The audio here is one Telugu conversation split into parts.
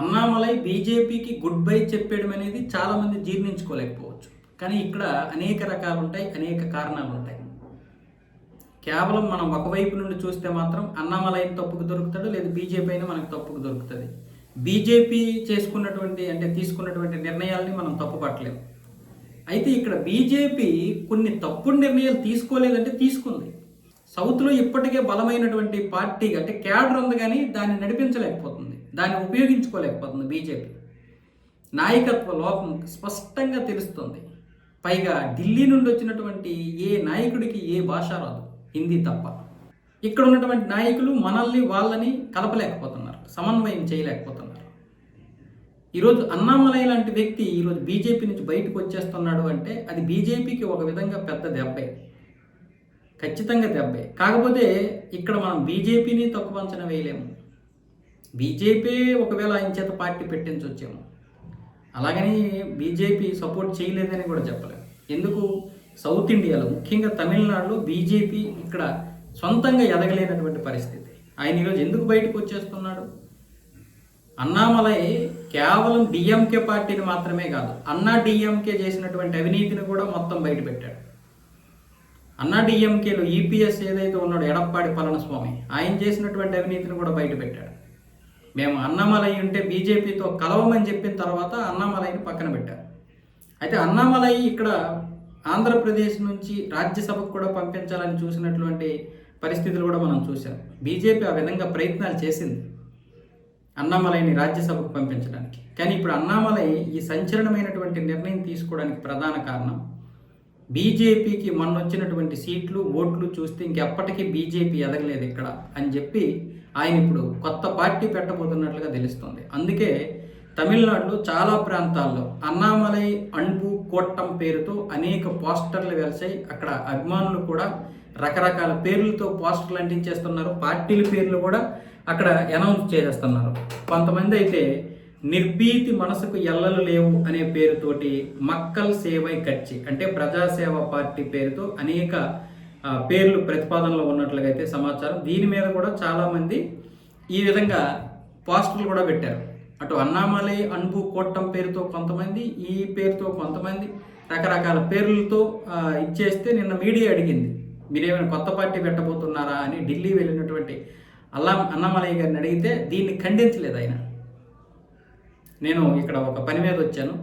అన్నామలై బీజేపీకి గుడ్ బై చెప్పేయడం అనేది చాలామంది జీర్ణించుకోలేకపోవచ్చు. కానీ ఇక్కడ అనేక రకాలు ఉంటాయి, అనేక కారణాలు ఉంటాయి. కేవలం మనం ఒకవైపు నుండి చూస్తే మాత్రం అన్నామలైని తప్పుకు దొరుకుతాడు, లేదా బీజేపీ అయినా మనకు తప్పుకు దొరుకుతుంది. బీజేపీ తీసుకున్నటువంటి నిర్ణయాల్ని మనం తప్పు పట్టలేము. అయితే ఇక్కడ బీజేపీ కొన్ని తప్పుడు నిర్ణయాలు తీసుకోలేదంటే తీసుకుంది. సౌత్లో ఇప్పటికే బలమైనటువంటి పార్టీ అంటే క్యాడర్ ఉంది, కానీ దాన్ని నడిపించలేకపోతుంది, దాన్ని ఉపయోగించుకోలేకపోతుంది. బీజేపీ నాయకత్వ లోపం స్పష్టంగా తెలుస్తుంది. పైగా ఢిల్లీ నుండి వచ్చినటువంటి ఏ నాయకుడికి ఏ భాష రాదు, హిందీ తప్ప. ఇక్కడ ఉన్నటువంటి నాయకులు వాళ్ళని కలపలేకపోతున్నారు, సమన్వయం చేయలేకపోతున్నారు. ఈరోజు అన్నామలై లాంటి వ్యక్తి ఈరోజు బీజేపీ నుంచి బయటకు వచ్చేస్తున్నాడు అంటే అది బీజేపీకి ఒక విధంగా పెద్ద దెబ్బే, ఖచ్చితంగా దెబ్బే. కాకపోతే ఇక్కడ మనం బీజేపీని తక్కువ అంచనా వేయలేము. బీజేపీ ఒకవేళ ఆయన చేత పార్టీ పెట్టించవచ్చేమో, అలాగని బీజేపీ సపోర్ట్ చేయలేదని కూడా చెప్పలేము. ఎందుకు? సౌత్ ఇండియాలో ముఖ్యంగా తమిళనాడులో బీజేపీ ఇక్కడ సొంతంగా ఎదగలేనటువంటి పరిస్థితి. ఆయన ఈరోజు ఎందుకు బయటకు వచ్చేస్తున్నాడు? అన్నామలై కేవలం డిఎంకే పార్టీని మాత్రమే కాదు, అన్నా డిఎంకే చేసినటువంటి అవినీతిని కూడా మొత్తం బయటపెట్టాడు. అన్నా డిఎంకేలో ఈపీఎస్ ఏదైతే ఉన్నాడో ఎడప్పాడి పళనిస్వామి, ఆయన చేసినటువంటి అవినీతిని కూడా బయటపెట్టాడు. మేము అన్నామలై ఉంటే బీజేపీతో కలవమని చెప్పిన తర్వాత అన్నామలైని పక్కన పెట్టారు. అయితే అన్నామలై ఇక్కడ ఆంధ్రప్రదేశ్ నుంచి రాజ్యసభకు కూడా పంపించాలని చూసినటువంటి పరిస్థితులు కూడా మనం చూసాం. బీజేపీ ఆ విధంగా ప్రయత్నాలు చేసింది అన్నామలైని రాజ్యసభకు పంపించడానికి. కానీ ఇప్పుడు అన్నామలై ఈ సంచలనమైనటువంటి నిర్ణయం తీసుకోవడానికి ప్రధాన కారణం బీజేపీకి మొన్న వచ్చినటువంటి సీట్లు, ఓట్లు చూస్తే ఇంకెప్పటికీ బీజేపీ ఎదగలేదు ఇక్కడ అని చెప్పి ఆయన ఇప్పుడు కొత్త పార్టీ పెట్టబోతున్నట్లుగా తెలుస్తుంది. అందుకే తమిళనాడులో చాలా ప్రాంతాల్లో అన్నామలై అన్బు కోట్టం పేరుతో అనేక పోస్టర్లు వెలిసాయి. అక్కడ అభిమానులు కూడా రకరకాల పేర్లతో పోస్టర్లు అంటించేస్తున్నారు. పార్టీల పేర్లు కూడా అక్కడ అనౌన్స్ చేసేస్తున్నారు. కొంతమంది అయితే నిర్భీతి మనసుకు ఎల్లలు లేవు అనే పేరుతోటి మక్కల్ సేవై కచ్చి అంటే ప్రజాసేవ పార్టీ పేరుతో అనేక పేర్లు ప్రతిపాదనలో ఉన్నట్లుగా అయితే సమాచారం. దీని మీద కూడా చాలామంది ఈ విధంగా పోస్టర్లు కూడా పెట్టారు. అటు అన్నామలై అన్బు కోట్టం పేరుతో కొంతమంది, ఈ పేరుతో కొంతమంది, రకరకాల పేర్లతో ఇచ్చేస్తే నిన్న మీడియా అడిగింది, మీరేమైనా కొత్త పార్టీ పెట్టబోతున్నారా అని ఢిల్లీ వెళ్ళినటువంటి అన్నామలై గారిని అడిగితే దీన్ని ఖండించలేదు ఆయన. నేను ఇక్కడ ఒక పని మీద వచ్చాను,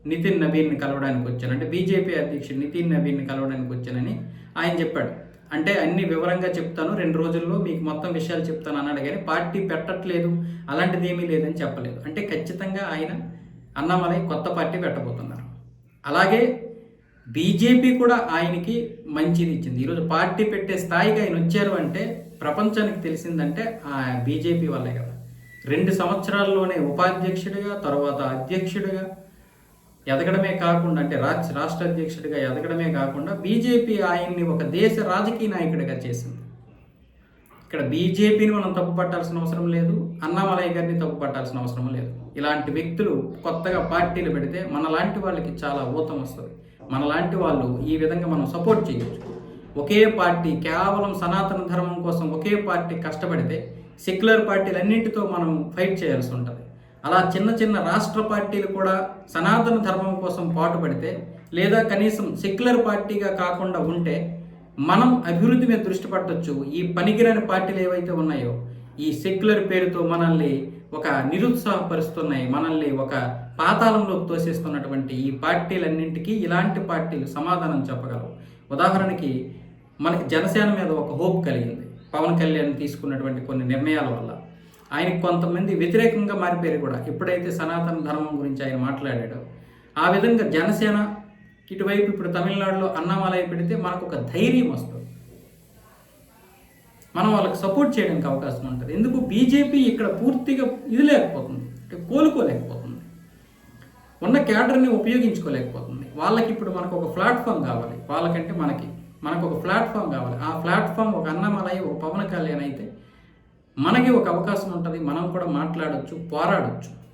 నితిన్ నవీన్ని కలవడానికి వచ్చాను, అంటే బీజేపీ అధ్యక్షుడు నితిన్ నవీన్ని కలవడానికి వచ్చానని ఆయన చెప్పాడు. అంటే అన్ని వివరంగా చెప్తాను, 2 రోజుల్లో మీకు మొత్తం విషయాలు చెప్తాను అన్నాడు. కానీ పార్టీ పెట్టట్లేదు, అలాంటిది ఏమీ లేదని చెప్పలేదు. అంటే ఖచ్చితంగా ఆయన అన్నామలై కొత్త పార్టీ పెట్టబోతున్నారు. అలాగే బీజేపీ కూడా ఆయనకి మంచిది ఇచ్చింది. ఈరోజు పార్టీ పెట్టే స్థాయికి ఆయన వచ్చారు అంటే ప్రపంచానికి తెలిసిందంటే ఆ బీజేపీ వల్లే కదా. 2 సంవత్సరాల్లోనే ఉపాధ్యక్షుడిగా, తర్వాత అధ్యక్షుడిగా ఎదగడమే కాకుండా, అంటే రాష్ట్ర అధ్యక్షుడిగా ఎదగడమే కాకుండా బీజేపీ ఆయన్ని ఒక దేశ రాజకీయ నాయకుడిగా చేసింది. ఇక్కడ బీజేపీని మనం తప్పు పట్టాల్సిన అవసరం లేదు, అన్నామలై గారిని తప్పు పట్టాల్సిన అవసరం లేదు. ఇలాంటి వ్యక్తులు కొత్తగా పార్టీలు పెడితే మనలాంటి వాళ్ళకి చాలా ఊతం వస్తుంది. మనలాంటి వాళ్ళు ఈ విధంగా మనం సపోర్ట్ చేయొచ్చు. ఒకే పార్టీ కేవలం సనాతన ధర్మం కోసం ఒకే పార్టీ కష్టపడితే సెక్యులర్ పార్టీలన్నింటితో మనం ఫైట్ చేయాల్సి ఉంటుంది. అలా చిన్న చిన్న రాష్ట్ర పార్టీలు కూడా సనాతన ధర్మం కోసం పాటుపడితే, లేదా కనీసం సెక్యులర్ పార్టీగా కాకుండా ఉంటే మనం అభివృద్ధి మీద దృష్టి పెట్టవచ్చు. ఈ పనికిరాని పార్టీలు ఏవైతే ఉన్నాయో ఈ సెక్యులర్ పేరుతో మనల్ని ఒక నిరుత్సాహపరుస్తున్నాయి, మనల్ని ఒక పాతాళంలోకి తోసేస్తున్నటువంటి ఈ పార్టీలన్నింటికీ ఇలాంటి పార్టీలు సమాధానం చెప్పగలవు. ఉదాహరణకి మనకి జనసేన మీద ఒక హోప్ కలిగింది పవన్ కళ్యాణ్ తీసుకున్నటువంటి కొన్ని నిర్ణయాల వల్ల. ఆయనకి కొంతమంది వ్యతిరేకంగా మారిపోయారు కూడా ఎప్పుడైతే సనాతన ధర్మం గురించి ఆయన మాట్లాడాడో. ఆ విధంగా జనసేన ఇటువైపు ఇప్పుడు తమిళనాడులో అన్నామలై పెడితే మనకు ఒక ధైర్యం వస్తుంది, మనం వాళ్ళకి సపోర్ట్ చేయడానికి అవకాశం ఉంటుంది. ఎందుకు? బీజేపీ ఇక్కడ పూర్తిగా ఇది లేకపోతుంది, కోలుకోలేకపోతుంది, ఉన్న క్యాడర్ని ఉపయోగించుకోలేకపోతుంది. వాళ్ళకి ఇప్పుడు మనకు ఒక ప్లాట్ఫామ్ కావాలి, వాళ్ళకంటే మనకు ఒక ప్లాట్ఫామ్ కావాలి. ఆ ప్లాట్ఫామ్ ఒక అన్నామలై, ఒక పవన్ కళ్యాణ్ అయితే మనకి ఒక అవకాశం ఉంటుంది, మనం కూడా మాట్లాడవచ్చు, పోరాడవచ్చు.